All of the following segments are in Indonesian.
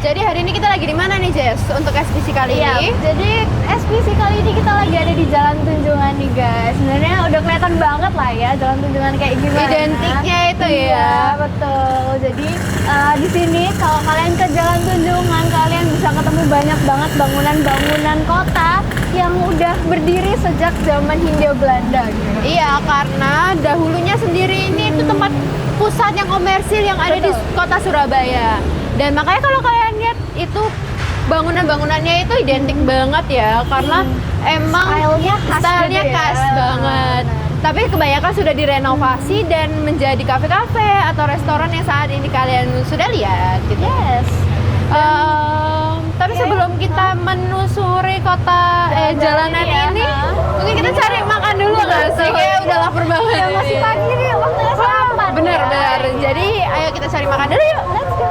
Jadi hari ini kita lagi di mana nih, Jess? Untuk ekspedisi kali ini? Jadi ekspedisi kali ini kita lagi ada di Jalan Tunjungan nih, guys. Sebenarnya udah kelihatan banget lah ya Jalan Tunjungan kayak gimana. Identiknya itu ya. Iya, betul. Jadi di sini kalau kalian ke Jalan Tunjungan, kalian bisa ketemu banyak banget bangunan-bangunan kota yang udah berdiri sejak zaman Hindia Belanda gitu. Iya, karena dahulunya sendiri ini itu tempat pusat yang komersil yang ada di kota Surabaya. Dan makanya kalau kalian lihat itu bangunan-bangunannya itu identik banget ya, karena emang stylenya khas banget. Tapi kebanyakan sudah direnovasi dan menjadi kafe-kafe atau restoran yang saat ini kalian sudah lihat gitu. Yes. Tapi sebelum kita menusuri kota jalanan ini, mungkin kita cari makan dulu nggak sih? Kayak udah lapar banget. Ya, masih pagi nih, waktunya sarapan. Bener. Jadi ayo kita cari makan dulu yuk. Let's go.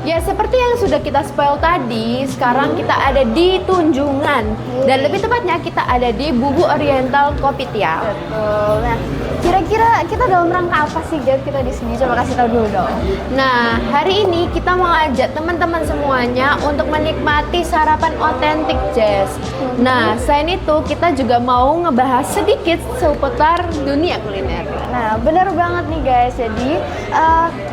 Ya seperti yang sudah kita spoil tadi, sekarang kita ada di Tunjungan. Dan lebih tepatnya kita ada di Bubu Oriental Kopitiam. Betul. Nah, kira-kira kita dalam rangka apa sih, Gap, kita di sini? Coba kasih tahu dulu dong. Nah, hari ini kita mau ajak teman-teman semuanya untuk menikmati sarapan otentik, Jess. Nah, selain itu kita juga mau ngebahas sedikit seputar dunia kuliner. Nah, bener banget nih, guys. Jadi,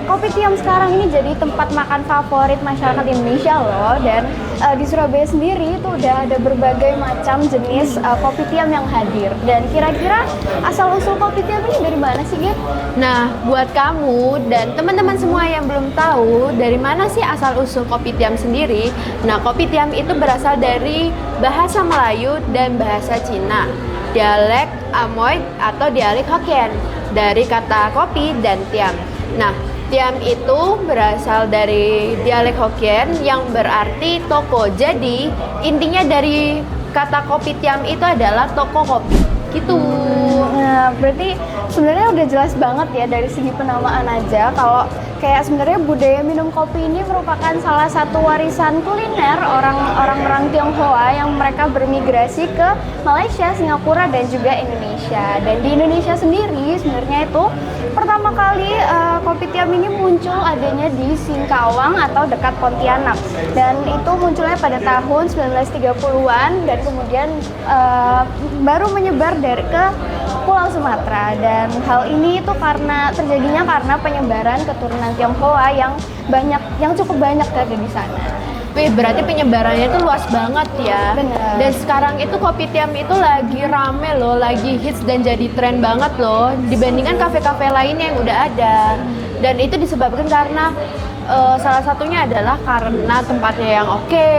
Kopitiam sekarang ini jadi tempat makan favorit masyarakat Indonesia loh. Dan di Surabaya sendiri itu udah ada berbagai macam jenis Kopitiam yang hadir. Dan kira-kira asal-usul Kopitiam ini dari mana sih, Gap? Nah, buat kamu dan teman-teman semua yang belum tahu dari mana sih asal-usul Kopitiam sendiri, nah Kopitiam itu berasal dari bahasa Melayu dan bahasa Cina, dialek Amoy atau dialek Hokkien, dari kata kopi dan tiam. Nah, tiam itu berasal dari dialek Hokkien yang berarti toko. Jadi, intinya dari kata Kopitiam itu adalah toko kopi. Gitu. Nah, berarti sebenarnya udah jelas banget ya dari segi penamaan aja kalau kayak sebenarnya budaya minum kopi ini merupakan salah satu warisan kuliner orang-orang Tionghoa yang mereka bermigrasi ke Malaysia, Singapura, dan juga Indonesia. Dan di Indonesia sendiri sebenarnya itu pertama kali Kopitiam ini muncul adanya di Singkawang atau dekat Pontianak. Dan itu munculnya pada tahun 1930-an dan kemudian baru menyebar dari ke Pulau Sumatera. Dan hal ini itu terjadinya karena penyebaran keturunan Tionghoa yang cukup banyak ada di sana. Wih, berarti penyebarannya itu luas banget ya. Bener. Dan sekarang itu Kopitiam itu lagi rame loh, lagi hits dan jadi tren banget loh dibandingkan kafe-kafe lainnya yang udah ada. Dan itu disebabkan karena salah satunya adalah karena tempatnya yang oke.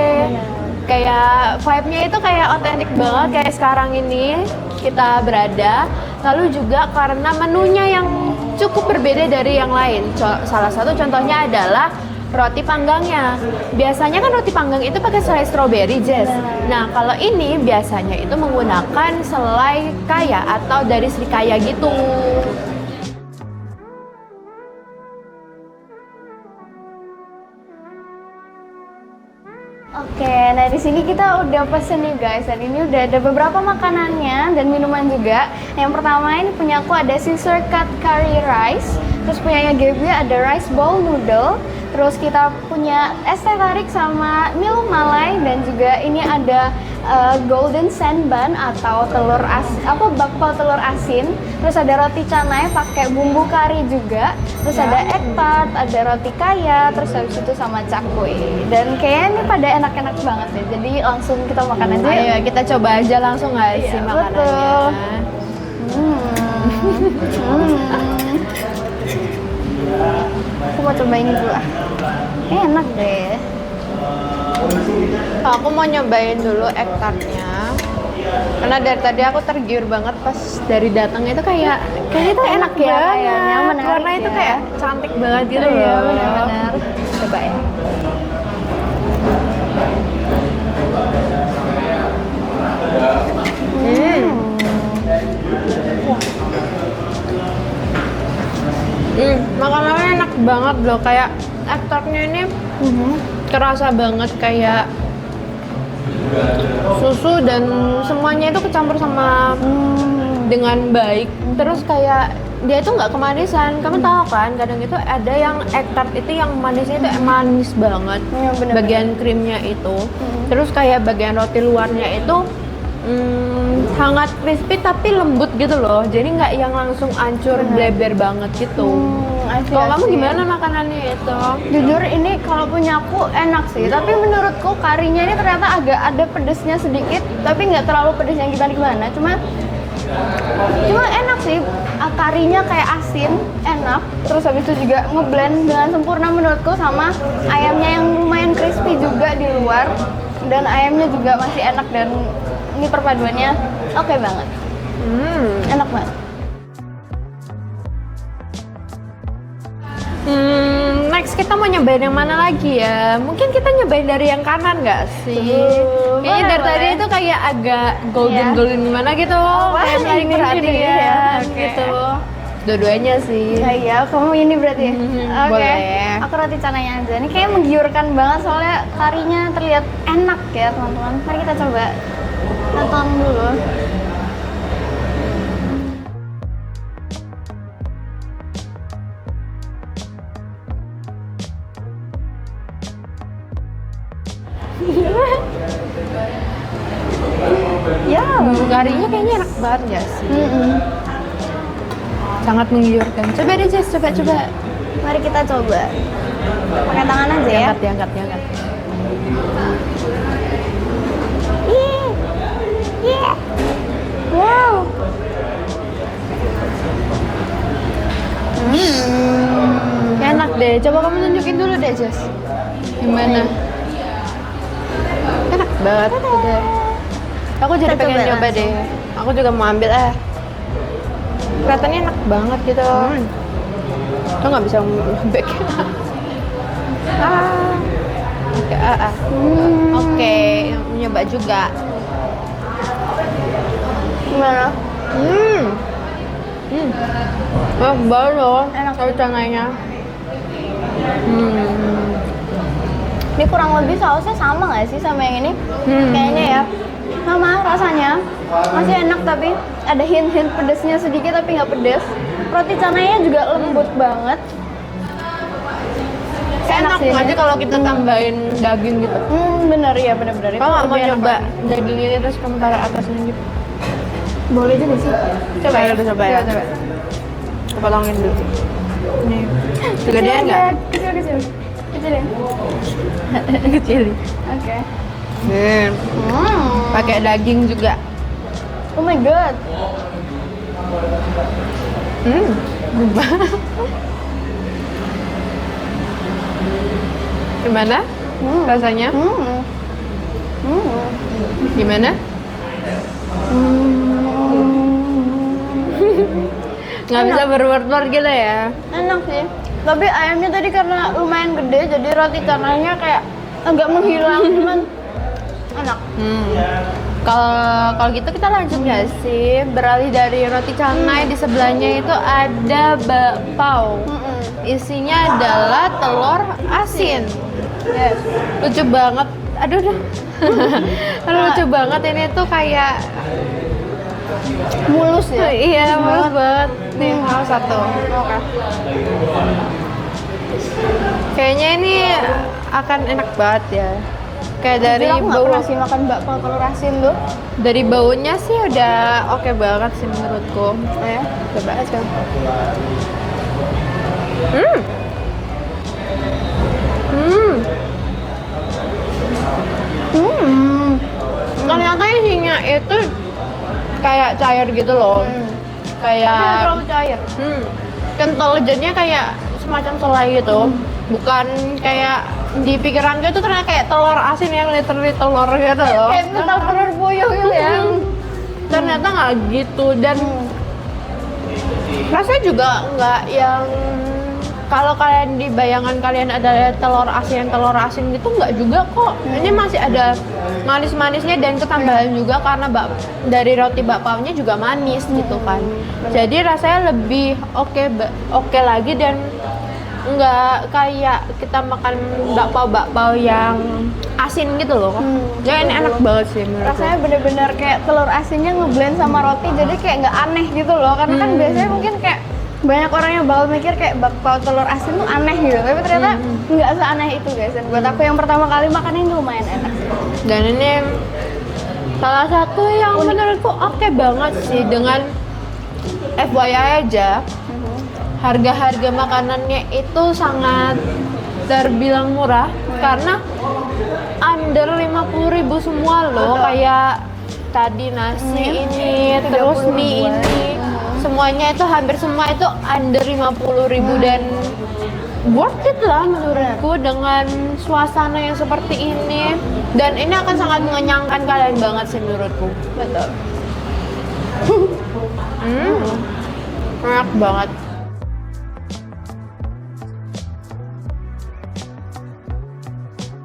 Kayak vibe-nya itu kayak otentik banget kayak sekarang ini kita berada. Lalu juga karena menunya yang cukup berbeda dari yang lain. Salah satu contohnya adalah roti panggangnya. Biasanya kan roti panggang itu pakai selai stroberi, Jess. Nah, kalau ini biasanya itu menggunakan selai kaya atau dari Srikaya gitu. Oke, nah di sini kita udah pesen nih, guys. Dan ini udah ada beberapa makanannya dan minuman juga. Yang pertama ini punya aku ada Caesar cut curry rice. Terus punyanya Gaby ada rice bowl noodle. Terus kita punya es teh tarik sama mil malai, dan juga ini ada golden sand bun atau bakpao telur asin. Terus ada roti canai pakai bumbu kari juga. Terus ada egg tart, ada roti kaya, terus habis itu sama cakwe. Dan kayaknya ini pada enak-enak banget ya. Jadi langsung kita makan aja. Ayo kita coba aja langsung nggak sih makanannya. Aku mau cobain dulu lah. Enak deh. Aku mau nyobain dulu egg tartnya. Karena dari tadi aku tergiur banget pas dari datangnya itu kayaknya itu enak ya, banget. kayaknya menarik Warna itu ya. kayak cantik banget gitu Iya, loh. benar-benar. Coba ya. loh, kayak ekstraknya ini kerasa banget kayak susu dan semuanya itu kecampur sama dengan baik. Terus kayak dia itu nggak kemanisan. Kamu tahu kan, kadang itu ada yang ekstrak itu yang manisnya itu manis banget. Iya, bener-bener. Bagian krimnya itu. Terus kayak bagian roti luarnya itu hangat crispy tapi lembut gitu loh. Jadi nggak yang langsung hancur bleber banget gitu. Kalau kamu gimana makanannya itu? Jujur ini kalau punya aku enak sih, tapi menurutku karinya ini ternyata agak ada pedesnya sedikit, tapi nggak terlalu pedes yang kita gimana. Cuma enak sih, karinya kayak asin, enak. Terus habis itu juga ngeblend dengan sempurna menurutku sama ayamnya yang lumayan crispy juga di luar, dan ayamnya juga masih enak, dan ini perpaduannya oke banget. Enak banget. Next kita mau nyobain yang mana lagi ya? Mungkin kita nyobain dari yang kanan nggak sih? Kayaknya dari tadi itu kayak agak golden gimana gitu. Kayak menarik ini perhatian ya. gitu. Dua-duanya sih. Nah, iya, kamu ini berarti. Oke. boleh. Aku roti cananya aja. Ini kayak menggiurkan banget soalnya karinya terlihat enak ya, teman-teman. Mari kita coba. Tonton dulu. Ya, Karinya kayaknya enak banget nggak sih? Sangat menggiurkan. Coba deh Jess, coba. mari kita coba. Pakai tangan aja ya. Diangkat. Yeah. Wow. Enak deh. Coba kamu tunjukin dulu deh Jess. Gimana? Enak banget udah. Aku jadi Kita pengen coba nyoba langsung. deh. Aku juga mau ambil kelihatannya enak banget gitu. Aku nggak bisa ngobek. Oke, mau nyoba juga. Gimana? Enak banget loh. Enak. Roti cananya. Ini kurang lebih sausnya sama nggak sih sama yang ini? Kayaknya ya. Sama rasanya. Masih enak tapi ada hint-hint pedesnya sedikit tapi nggak pedes. Roti cananya juga lembut banget. Enak sih ini. aja kalau kita tambahin daging gitu. Bener ya, bener-bener. Itu Kamu nggak mau lebih enak nyoba banget. daging ini terus kamu taruh atasnya gitu? Boleh juga sih. Coba ya, coba ya. Coba. Aku potongin dulu. Nih, kegedean nggak? Kecil. Kecilin. Kecil. Oke. Nih, pakai daging juga. Oh my god. Berubah. Gimana? Rasanya? Gimana? Nggak bisa berword-word gitu ya? Enak sih. Tapi ayamnya tadi karena lumayan gede, jadi roti cananya kayak agak menghilang, cuman enak. Kalau gitu kita lanjut nggak sih? Beralih dari roti canai, di sebelahnya itu ada bakpao. Isinya adalah telur asin. Yes. Lucu banget. Aduh dah. Lucu banget, ini tuh kayak Mulus ya. iya, mulus banget. Nih, mau satu. Oke. Kayaknya ini akan enak banget ya. Kayak dari Jujur aku nggak bau, pernah sih makan bakpao telur asin tuh. dari baunya sih udah oke banget sih menurutku. Ya. Coba aja. Ternyata isinya itu kayak cair gitu loh. Tapi nggak Kayak terlalu cair. kental, jadinya kayak semacam selai gitu. Bukan kayak di pikiranku itu ternyata kayak telur asin yang literally telur gitu loh. Kayak mental telur puyuh gitu ya. Ternyata nggak gitu, dan rasanya juga nggak yang kalau kalian di bayangan kalian ada telur asin gitu, nggak juga kok. Ini masih ada manis-manisnya dan ketambahan juga karena dari roti bakpaonya juga manis gitu kan. Jadi rasanya lebih oke lagi, dan nggak kayak kita makan bakpao yang asin gitu loh. Jadi ini enak banget sih menurutku. Rasanya bener-bener kayak telur asinnya ngeblend sama roti, jadi kayak nggak aneh gitu loh. Karena kan biasanya mungkin kayak banyak orang yang bakal mikir kayak bakpao telur asin tuh aneh gitu, tapi ternyata nggak seaneh itu guys. Dan buat aku yang pertama kali makan ini lumayan enak sih. Dan ini salah satu yang menurutku oke banget sih. Dengan FYI aja, harga-harga makanannya itu sangat terbilang murah karena under 50.000 semua loh. Kayak tadi nasi ini, terus mie ini, semuanya itu hampir semua itu under 50.000 dan worth it lah menurutku dengan suasana yang seperti ini. Dan ini akan sangat mengenyangkan kalian banget sih menurutku. Betul. Enak banget.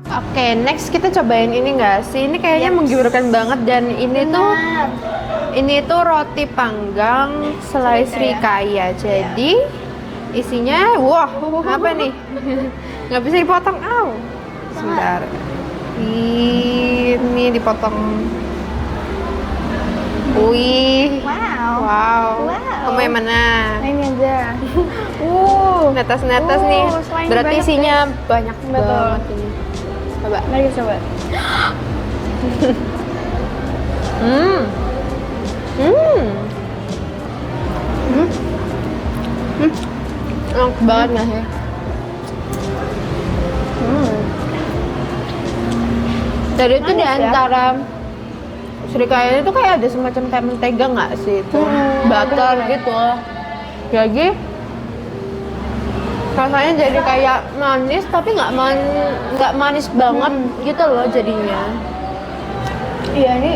Oke, next kita cobain ini nggak sih? Ini kayaknya menggiurkan banget dan ini tuh roti panggang slice rikaya. Jadi isinya, wah, apa nih? Nggak bisa dipotong, sebentar. Ini dipotong. Wih, wow. Kamu yang mana? Ini aja. Netes-netes nih. selain Berarti banyak isinya banyak Betul. banget ini. Coba. Mari kita coba. Enak banget nggak sih? Jadi itu di antara srikaya itu kayak ada semacam kayak mentega nggak sih itu? Butter gitu. Jadi rasanya jadi kayak manis tapi nggak manis banget gitu loh jadinya. Iya, ini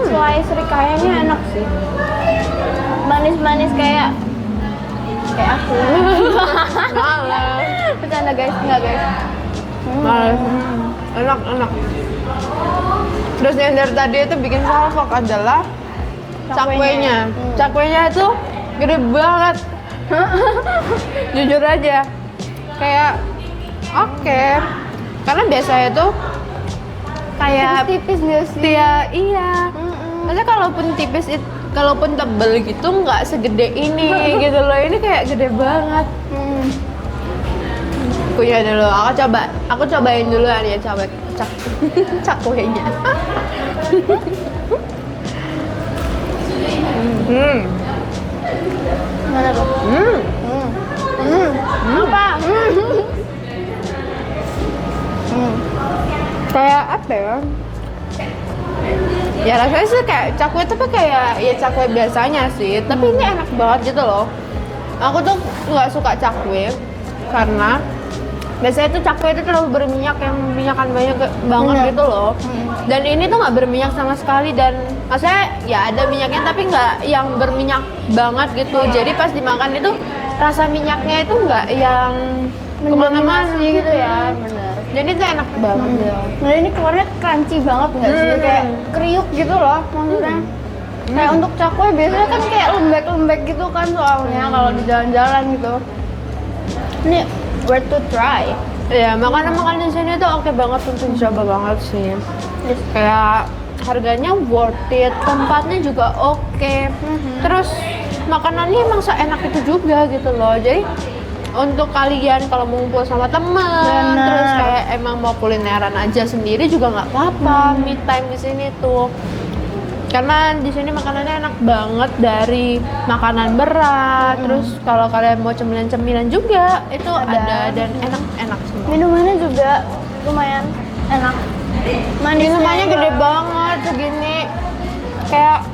slice rikayanya enak sih. Manis-manis kayak aku. Malas. Bercanda guys, enggak guys. Malas. Enak. Terus yang dari tadi itu bikin salfok adalah cakwenya. Cakwenya itu gede banget. Jujur aja. Kayak oke. Karena biasanya tuh kayak tipis nggak sih? Iya. Maksudnya kalaupun tebel gitu nggak segede ini gitu loh. Ini kayak gede banget. Punya dulu. Aku cobain dulu ya cakwenya. Mana tuh? Apa? Kayak apa ya? Ya rasanya sih kayak cakwe tapi kayak ya cakwe biasanya sih. Tapi ini enak banget gitu loh. Aku tuh nggak suka cakwe karena biasanya tuh cakwe itu terlalu berminyak, yang minyakan banyak banget gitu loh. Dan ini tuh nggak berminyak sama sekali dan maksudnya ya ada minyaknya tapi nggak yang berminyak banget gitu. Jadi pas dimakan itu rasa minyaknya itu nggak yang kemana-mana gitu ya. Bener. Jadi itu enak banget ya. Nah ini keluarnya crunchy banget nggak sih? Kayak kriuk gitu loh maksudnya. Kayak untuk cakwe biasanya kan kayak lembek-lembek gitu kan soalnya kalau di jalan-jalan gitu. Ini worth to try. Iya, makanan-makanan di sini tuh oke banget untuk dicoba banget sih. Kayak harganya worth it, tempatnya juga oke. Terus makanannya emang seenak itu juga gitu loh. Jadi untuk kalian kalau mau ngumpul sama teman, terus kayak emang mau kulineran aja sendiri juga nggak apa-apa. Me time di sini tuh. Karena di sini makanannya enak banget, dari makanan berat, terus kalau kalian mau cemilan-cemilan juga itu ada dan enak semua. Minumannya juga lumayan enak. Minumannya gede banget segini. Kayak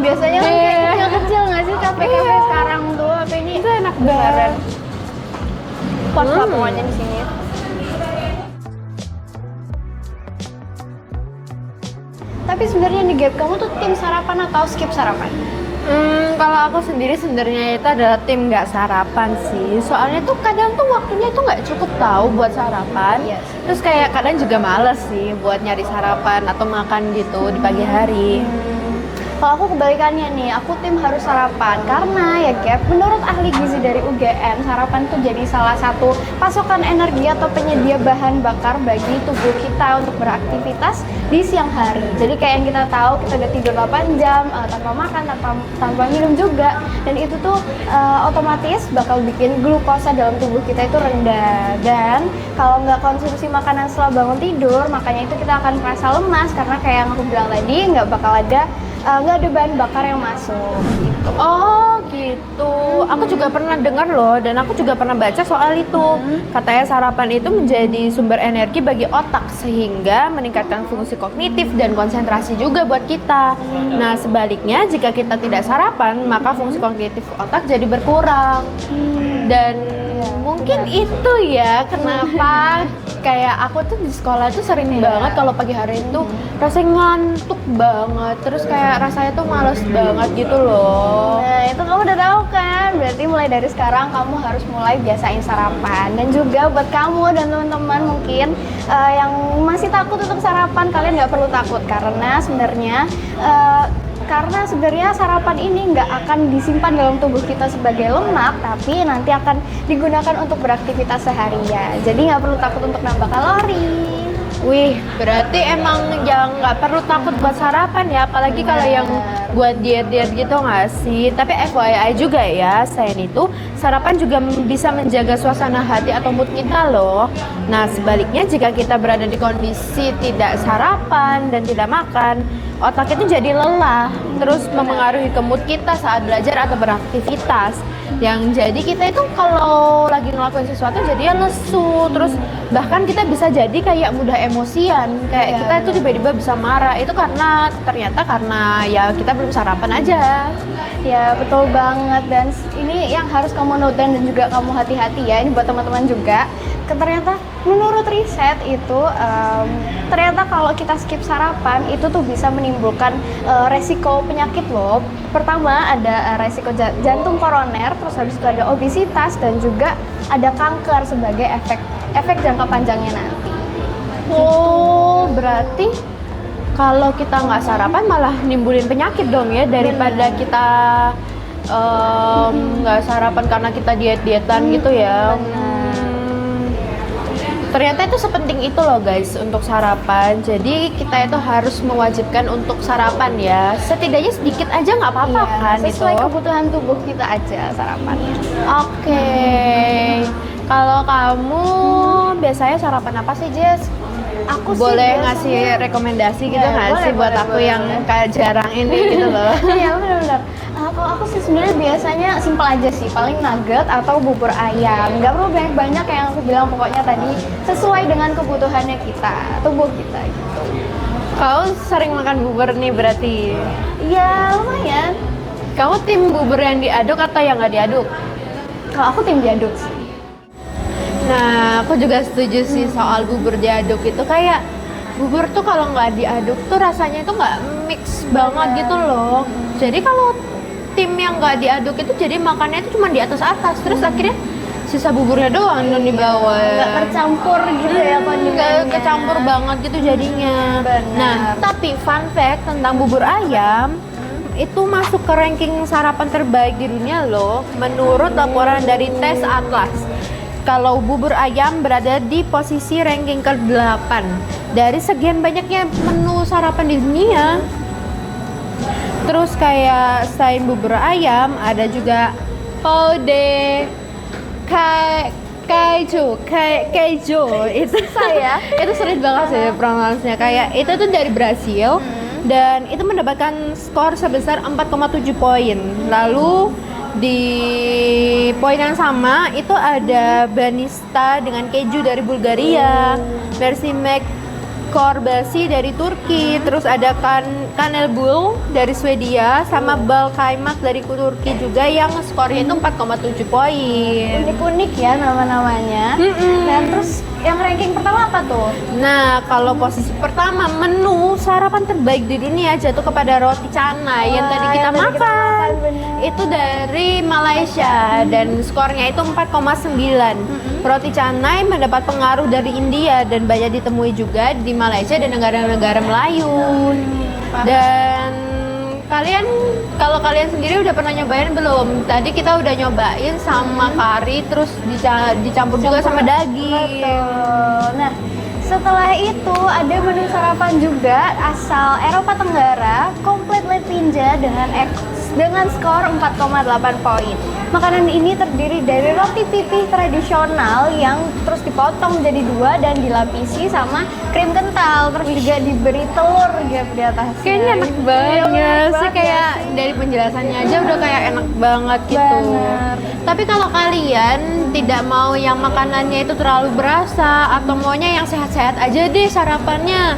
biasanya kan kayak kecil-kecil nggak sih kafe-kafe sekarang tuh, tapi ini itu enak banget. Pas lah pokoknya di sini. Tapi sebenarnya di Gap kamu tuh tim sarapan atau skip sarapan? Kalau aku sendiri sebenarnya itu adalah tim nggak sarapan sih. Soalnya tuh kadang tuh waktunya tuh nggak cukup tahu buat sarapan. Yes. Terus kayak kadang juga males sih buat nyari sarapan atau makan gitu di pagi hari. Kalau aku kebalikannya nih, aku tim harus sarapan karena ya Gap, menurut ahli gizi dari UGM, sarapan tuh jadi salah satu pasokan energi atau penyedia bahan bakar bagi tubuh kita untuk beraktivitas di siang hari. Jadi kayak yang kita tahu, kita udah tidur 8 jam tanpa makan, tanpa minum juga, dan itu tuh otomatis bakal bikin glukosa dalam tubuh kita itu rendah. Dan kalau nggak konsumsi makanan setelah bangun tidur, makanya itu kita akan merasa lemas karena kayak yang aku bilang tadi, nggak ada bahan bakar yang masuk gitu. Oh gitu. Aku juga pernah dengar loh, dan aku juga pernah baca soal itu. Katanya sarapan itu menjadi sumber energi bagi otak sehingga meningkatkan fungsi kognitif dan konsentrasi juga buat kita. Nah sebaliknya jika kita tidak sarapan maka fungsi kognitif otak jadi berkurang. Dan mungkin itu ya kenapa kayak aku tuh di sekolah tuh sering banget kalau pagi hari itu rasanya ngantuk banget, terus kayak rasanya tuh males banget gitu loh. Nah itu kamu udah tahu kan, berarti mulai dari sekarang kamu harus mulai biasain sarapan. Dan juga buat kamu dan teman-teman mungkin yang masih takut untuk sarapan, kalian nggak perlu takut karena sebenarnya sarapan ini nggak akan disimpan dalam tubuh kita sebagai lemak, tapi nanti akan digunakan untuk beraktivitas seharian. Jadi nggak perlu takut untuk nambah kalori. Wih, berarti emang yang nggak perlu takut buat sarapan ya, apalagi kalau yang buat diet-diet gitu nggak sih? Tapi FYI juga ya, selain itu sarapan juga bisa menjaga suasana hati atau mood kita loh. Nah sebaliknya jika kita berada di kondisi tidak sarapan dan tidak makan, otak itu jadi lelah, terus memengaruhi ke mood kita saat belajar atau beraktivitas. Yang jadi kita itu kalau lagi ngelakuin sesuatu jadi lesu, terus bahkan kita bisa jadi kayak mudah emosian, kayak kita itu tiba-tiba bisa marah. Itu ternyata karena ya kita belum sarapan aja. Ya betul banget, dan ini yang harus kamu note dan juga kamu hati-hati ya, ini buat teman-teman juga. Ternyata menurut riset itu ternyata kalau kita skip sarapan itu tuh bisa menimbulkan resiko penyakit loh. Pertama ada resiko jantung koroner, terus habis itu ada obesitas dan juga ada kanker sebagai efek jangka panjangnya nanti. Oh, berarti kalau kita nggak sarapan malah nimbulin penyakit dong ya, daripada kita nggak sarapan karena kita diet-dietan gitu ya. Ternyata itu sepenting itu loh guys untuk sarapan. Jadi kita itu harus mewajibkan untuk sarapan ya. Setidaknya sedikit aja nggak apa-apa kan itu. Sesuai kebutuhan tubuh kita aja sarapannya. Oke. Kalau kamu biasanya sarapan apa sih Jess? Aku boleh sih ngasih rekomendasi gitu nggak sih buat aku boleh. yang kayak jarang ini gitu loh. Iya benar-benar. Kalau aku sih sebenarnya biasanya simpel aja sih, paling nugget atau bubur ayam. Nggak perlu banyak-banyak yang aku bilang, pokoknya tadi sesuai dengan kebutuhannya kita, tubuh kita gitu. Kau sering makan bubur nih berarti? Iya lumayan. Kamu tim bubur yang diaduk atau yang nggak diaduk? Kalau aku tim diaduk sih. Nah, aku juga setuju sih soal bubur diaduk itu. Kayak bubur tuh kalau nggak diaduk tuh rasanya itu nggak mix banget gitu loh. Jadi kalau tim yang nggak diaduk itu jadi makannya itu cuma di atas-atas, terus akhirnya sisa buburnya doang yang di bawah. Nggak tercampur gitu ya kondimennya. Nggak kecampur banget gitu jadinya. Benar. Nah, tapi fun fact tentang bubur ayam, itu masuk ke ranking sarapan terbaik di dunia loh, menurut laporan dari Tes Atlas. Kalau bubur ayam berada di posisi ranking ke-8 dari sekian banyaknya menu sarapan di dunia. Terus kayak selain bubur ayam ada juga poude keju itu Saya itu sulit banget sih pronunciasinya. Kayak itu tuh dari Brasil dan itu mendapatkan skor sebesar 4,7 poin. Lalu di poin yang sama itu ada Banista dengan keju dari Bulgaria, versi McCorbasi dari Turki, terus ada Kanelbull dari Swedia, sama Balkaymak dari Turki juga yang skornya itu 4,7 poin. unik-unik ya nama-namanya. Dan terus yang ranking pertama apa tuh? Nah, kalau posisi pertama menu sarapan terbaik di dunia jatuh kepada roti canai yang tadi kita makan. Bener. Itu dari Malaysia dan skornya itu 4,9. Roti canai mendapat pengaruh dari India dan banyak ditemui juga di Malaysia dan negara-negara Melayu. Dan Kalau kalian sendiri udah pernah nyobain belum? Tadi kita udah nyobain sama kari, terus dicampur juga sama daging. Betul. Nah, setelah itu ada menu sarapan juga asal Eropa Tenggara, komplit tinja dengan skor 4,8 poin. Makanan ini terdiri dari roti pipih tradisional yang terus dipotong jadi 2 dan dilapisi sama krim kental, terus juga diberi telur gitu di atasnya. Kayaknya enak banget sih, kayak dari penjelasannya aja udah kayak enak banget gitu. Bener. Tapi kalau kalian tidak mau yang makanannya itu terlalu berasa atau maunya yang sehat-sehat aja deh sarapannya,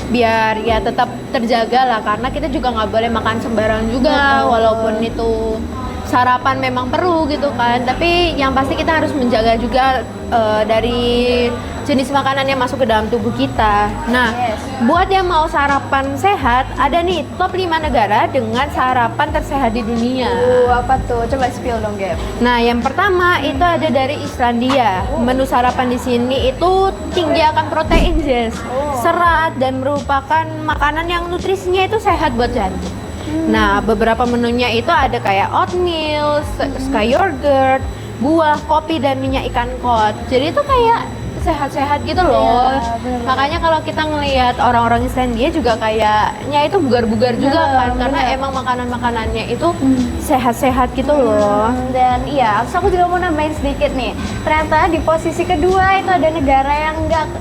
biar ya tetap terjaga lah, karena kita juga nggak boleh makan sembarang juga, walaupun itu sarapan memang perlu gitu kan, tapi yang pasti kita harus menjaga juga dari jenis makanan yang masuk ke dalam tubuh kita. Nah, buat yang mau sarapan sehat, ada nih top 5 negara dengan sarapan tersehat di dunia. Apa tuh? Coba spill dong, Gap. Nah, yang pertama itu ada dari Islandia. Menu sarapan di sini itu tinggi akan protein, Jess, serat, dan merupakan makanan yang nutrisinya itu sehat buat jantung. Nah, beberapa menunya itu ada kayak oatmeal, sky yogurt, buah, kopi, dan minyak ikan kod. Jadi itu kayak sehat-sehat gitu loh. Bener-bener. Makanya kalau kita ngelihat orang-orang Islandia juga kayaknya itu bugar-bugar juga kan, karena emang makanan-makanannya itu sehat-sehat gitu loh. Dan iya, terus aku juga mau nambahin sedikit nih. Ternyata di posisi kedua itu ada negara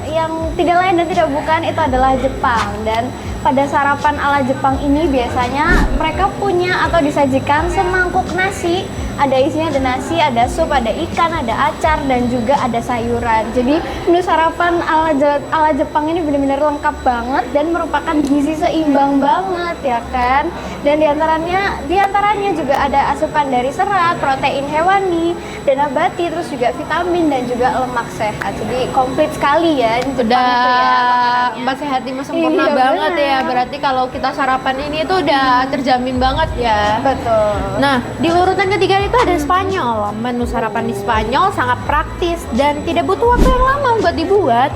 yang tidak lain dan tidak bukan, itu adalah Jepang. Dan pada sarapan ala Jepang ini biasanya mereka punya atau disajikan semangkuk nasi. Ada isinya, ada nasi, ada sup, ada ikan, ada acar, dan juga ada sayuran. Jadi menu sarapan ala Jepang ini benar-benar lengkap banget dan merupakan gizi seimbang banget ya kan. Dan diantaranya juga ada asupan dari serat, protein hewani, dan nabati, terus juga vitamin dan juga lemak sehat. Jadi komplit sekali ya di Jepang itu ya. Empat sehat 5 sempurna Iya, banget bener. ya. Berarti kalau kita sarapan ini tuh udah terjamin banget ya. Betul. Nah, di urutan ketiga itu ada Spanyol. Menu sarapan di Spanyol sangat praktis dan tidak butuh waktu yang lama buat dibuat.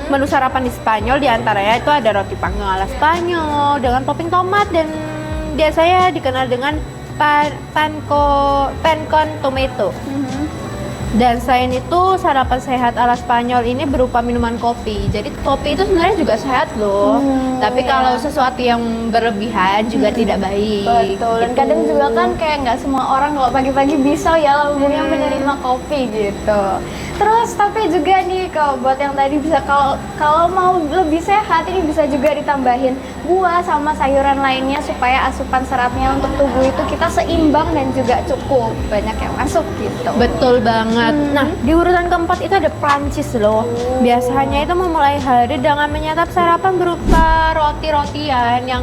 Menu sarapan di Spanyol diantaranya itu ada roti panggang ala Spanyol dengan topping tomat dan biasanya dikenal dengan pancon tomato. Dan selain itu, sarapan sehat ala Spanyol ini berupa minuman kopi. Jadi kopi itu sebenarnya juga sehat loh. Tapi kalau sesuatu yang berlebihan juga tidak baik. Betul, dan gitu. kadang juga kan kayak nggak semua orang kalau pagi-pagi bisa ya lambungnya menerima kopi gitu. Terus tapi juga nih kalau buat yang tadi bisa kalau mau lebih sehat ini bisa juga ditambahin buah sama sayuran lainnya supaya asupan seratnya untuk tubuh itu kita seimbang dan juga cukup banyak yang masuk gitu. Betul banget. Nah, di urutan keempat itu ada Prancis loh. Biasanya itu memulai hari dengan menyantap sarapan berupa roti-rotian yang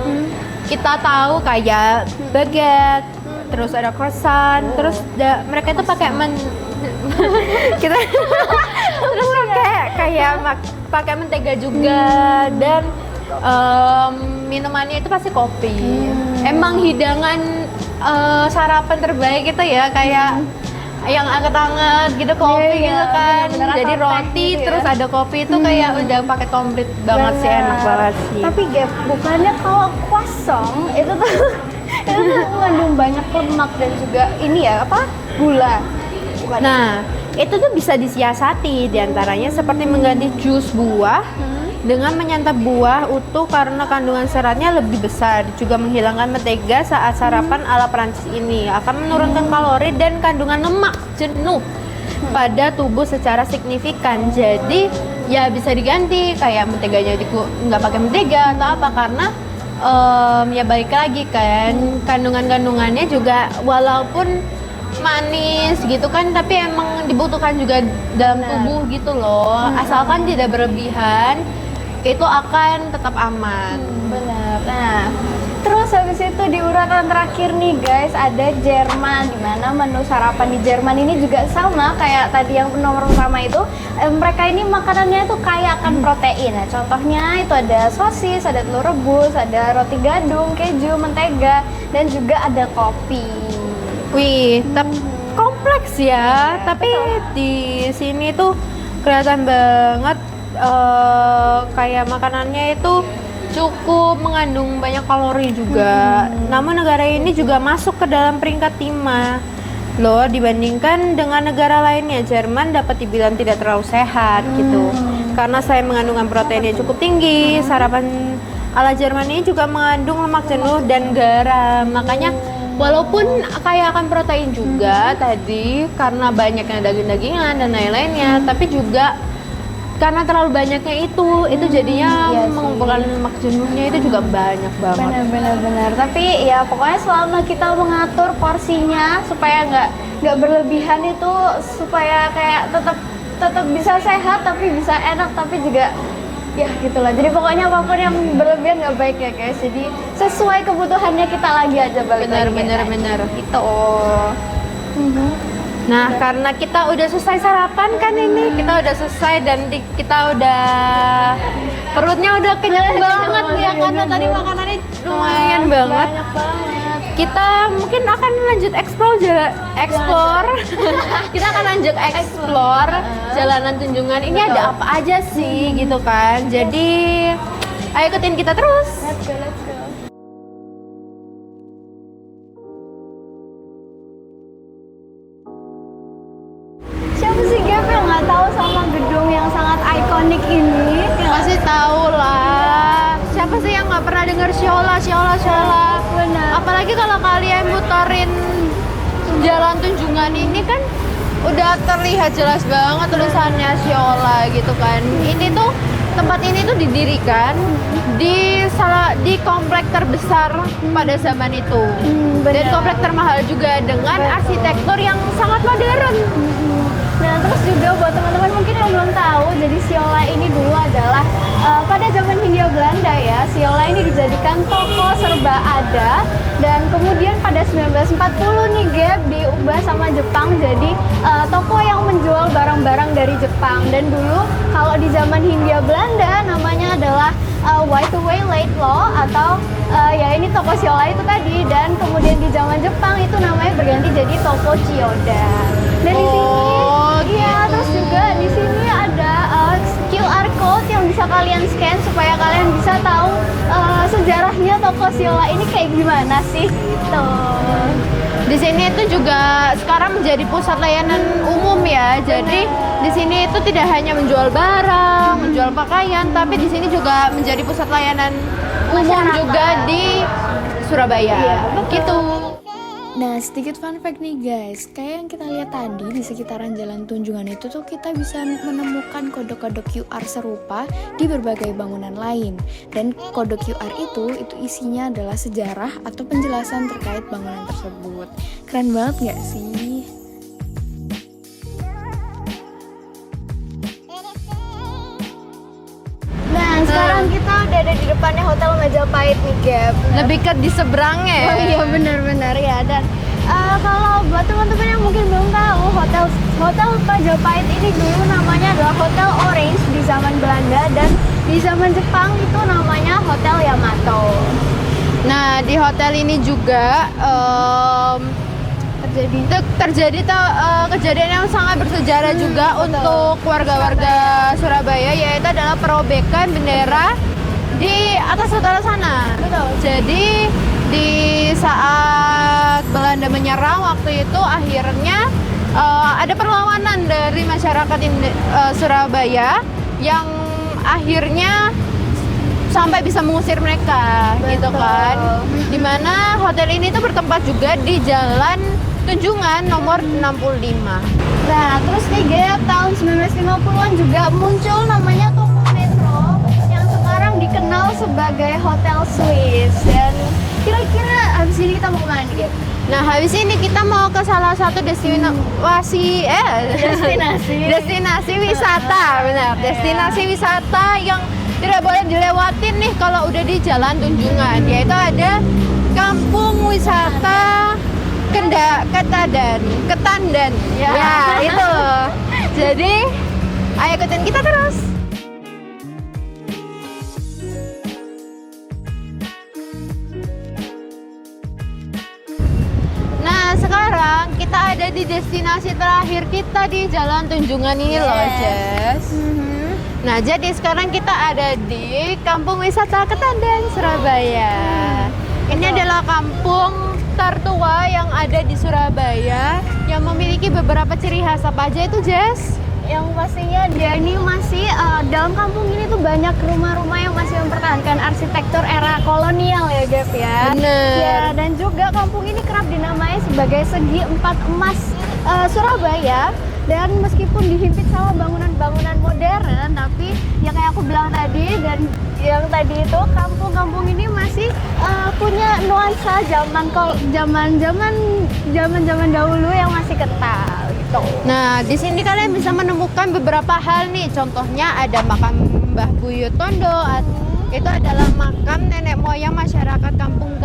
kita tahu kayak baguette, terus ada croissant, terus mereka itu pakai kita terus pakai mentega juga dan minumannya itu pasti kopi. Emang hidangan sarapan terbaik itu ya kayak yang anget-anget gitu kopi Iya, gitu kan. bener-bener Jadi atau teh roti gitu ya. terus ada kopi itu kayak udah pakai komplit banget sih, enak banget sih. Tapi Gap, bukannya kalau croissant itu tuh itu tuh mengandung banyak lemak dan juga ini ya apa gula. Bukan. Nah, itu tuh bisa disiasati, diantaranya seperti mengganti jus buah dengan menyantap buah utuh karena kandungan seratnya lebih besar. Juga menghilangkan mentega saat sarapan ala Prancis ini akan menurunkan kalori dan kandungan lemak jenuh pada tubuh secara signifikan. Jadi ya bisa diganti kayak menteganya nggak pakai mentega atau apa, karena ya balik lagi kan kandungannya juga walaupun manis gitu kan, tapi emang dibutuhkan juga dalam tubuh gitu loh. Asalkan tidak berlebihan, itu akan tetap aman. Benar. Nah, terus habis itu di urutan terakhir nih guys ada Jerman, dimana menu sarapan di Jerman ini juga sama kayak tadi yang nomor pertama itu. Mereka ini makanannya itu kaya akan protein. Nah, contohnya itu ada sosis, ada telur rebus, ada roti gandum, keju, mentega, dan juga ada kopi. Wih, kompleks ya. Tapi di sini tuh kelihatan banget kayak makanannya itu cukup mengandung banyak kalori juga. Namun negara ini juga masuk ke dalam peringkat 5 loh dibandingkan dengan negara lainnya. Jerman dapat dibilang tidak terlalu sehat gitu. Karena selain mengandungan proteinnya cukup tinggi, sarapan ala Jerman ini juga mengandung lemak jenuh dan garam. Makanya walaupun kaya akan protein juga tadi karena banyaknya daging-dagingan dan lain-lainnya, tapi juga karena terlalu banyaknya itu jadinya iya sih. mengumpulkan lemak jenuhnya itu juga banyak banget. Benar. Tapi ya pokoknya selama kita mengatur porsinya supaya nggak berlebihan itu, supaya kayak tetap bisa sehat tapi bisa enak tapi juga ya gitulah. Jadi pokoknya apapun yang berlebihan nggak baik ya guys. Jadi sesuai kebutuhannya kita lagi aja balik lagi. Benar. Gitu. Nah, karena kita udah selesai sarapan kan ini, kita udah selesai dan kita udah perutnya udah kenyang banget ya karena tadi makanannya lumayan banget. Banyak banget. Kita mungkin akan lanjut explore. Kita akan lanjut explore jalanan Tunjungan ini ada apa aja sih gitu kan. Jadi ayo ikutin kita terus. Let's go. Siapa sih Gap yang nggak tahu sama gedung yang sangat ikonik ini? Pasti tahu lah. Siapa sih yang nggak pernah dengar Siola? Benar. Apalagi kalau kalian muterin jalan Tunjungan ini kan udah terlihat jelas banget tulisannya Siola gitu kan. Ini tuh tempat ini tuh didirikan di komplek terbesar pada zaman itu. Dan komplek termahal juga dengan arsitektur yang sangat modern. Nah, terus juga buat teman-teman mungkin yang belum tahu, jadi Siola ini dulu adalah pada zaman Hindia Belanda ya, Siola ini dijadikan toko serba ada, dan kemudian pada 1940 nih Gap diubah sama Jepang jadi toko yang menjual barang-barang dari Jepang. Dan dulu kalau di zaman Hindia Belanda namanya adalah Whiteway Late Law atau ya ini toko Siola itu tadi, dan kemudian di zaman Jepang itu namanya berganti jadi toko Chiyoda. Dan di sini iya, terus juga di sini ada QR code yang bisa kalian scan supaya kalian bisa tahu sejarahnya toko Siola ini kayak gimana sih gitu. Di sini itu juga sekarang menjadi pusat layanan umum ya. Jadi di sini itu tidak hanya menjual barang, menjual pakaian, tapi di sini juga menjadi pusat layanan umum Masyarakat. juga di Surabaya. Iya, betul. Gitu. Nah, sedikit fun fact nih guys, kayak yang kita lihat tadi di sekitaran Jalan Tunjungan itu tuh kita bisa menemukan kode-kode QR serupa di berbagai bangunan lain. Dan kode QR itu isinya adalah sejarah atau penjelasan terkait bangunan tersebut. Keren banget nggak sih? Nah, sekarang kita udah ada di depannya Hotel Majapahit nih Gap. Lebih ke di seberangnya ya. Oh iya benar-benar ya. Dan kalau buat teman-teman yang mungkin belum tahu, Hotel Majapahit ini dulu namanya adalah Hotel Orange di zaman Belanda, dan di zaman Jepang itu namanya Hotel Yamato. Nah, di hotel ini juga terjadi kejadian yang sangat bersejarah juga untuk warga-warga Surabaya, yaitu adalah perobekan bendera di atas hotel sana. Betul. Jadi di saat Belanda menyerang waktu itu akhirnya ada perlawanan dari masyarakat Surabaya yang akhirnya sampai bisa mengusir mereka. Betul. Gitu kan. Dimana hotel ini tuh bertempat juga di Jalan Tunjungan nomor 65. Nah, terus nih Gap, tahun 1950-an juga muncul namanya Toko Metro yang sekarang dikenal sebagai Hotel Swiss. Dan kira-kira habis ini kita mau kemana nih Gap? Nah, habis ini kita mau ke salah satu destinasi wisata, benar. Destinasi wisata yang tidak boleh dilewatin nih kalau udah di Jalan Tunjungan, yaitu ada Kampung Wisata Ketandan. Ya, itu. Jadi, ayo ikutin kita terus. Nah, sekarang kita ada di destinasi terakhir kita di Jalan Tunjungan ini loh, Jess. Nah, jadi sekarang kita ada di Kampung Wisata Ketandan, Surabaya. Ini adalah kampung tertua yang ada di Surabaya yang memiliki beberapa ciri khas. Apa aja itu, Jess? Yang pastinya dia ini masih dalam kampung ini tuh banyak rumah-rumah yang masih mempertahankan arsitektur era kolonial ya, Gap ya. Bener. Ya, dan juga kampung ini kerap dinamai sebagai segi empat emas Surabaya. Dan meskipun dihimpit sama bangunan-bangunan modern, tapi yang kayak aku bilang tadi dan yang tadi itu kampung-kampung ini masih punya nuansa zaman dahulu yang masih kental gitu. Nah, di sini kalian bisa menemukan beberapa hal nih. Contohnya ada makam Mbah Buyut Tondo. Itu adalah makam nenek moyang masyarakat Kampung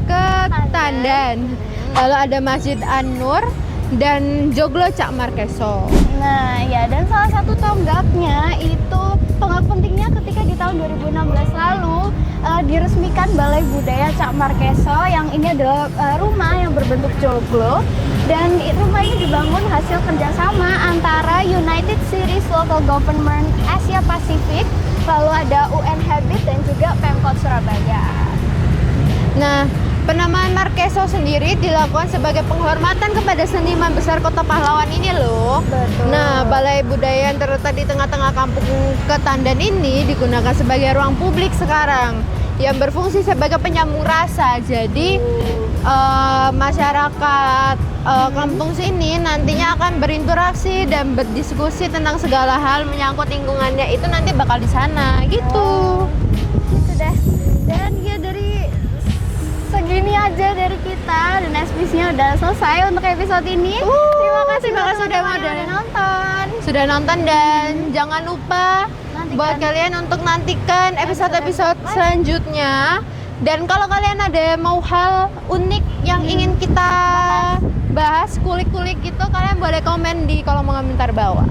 Ketandan. Lalu ada Masjid An-Nur dan Joglo Cak Markeso. Nah, ya, dan salah satu tonggaknya itu tonggak pentingnya ketika di tahun 2016 lalu diresmikan Balai Budaya Cak Markeso yang ini adalah rumah yang berbentuk joglo, dan rumah ini dibangun hasil kerjasama antara United Series Local Government Asia Pasifik, lalu ada UN Habit dan juga Pemkot Surabaya. Nah, penamaan Markeso sendiri dilakukan sebagai penghormatan kepada seniman besar kota pahlawan ini loh. Betul. Nah, Balai Budaya yang terletak di tengah-tengah Kampung Ketandan ini digunakan sebagai ruang publik sekarang yang berfungsi sebagai penyambung rasa. Jadi masyarakat kampung sini nantinya akan berinteraksi dan berdiskusi tentang segala hal menyangkut lingkungannya, itu nanti bakal di sana gitu. Gitu deh. Dan ya dari segini aja dari kita, dan SPC-nya udah selesai untuk episode ini. Terima kasih sudah nonton. Sudah nonton, dan jangan lupa Nantikan. buat kalian untuk nantikan episode-episode selanjutnya. Dan kalau kalian ada mau hal unik yang ingin kita bahas, kulik-kulik gitu, kalian boleh komen di kolom komentar bawah.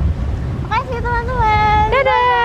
Makasih teman-teman. Dadah.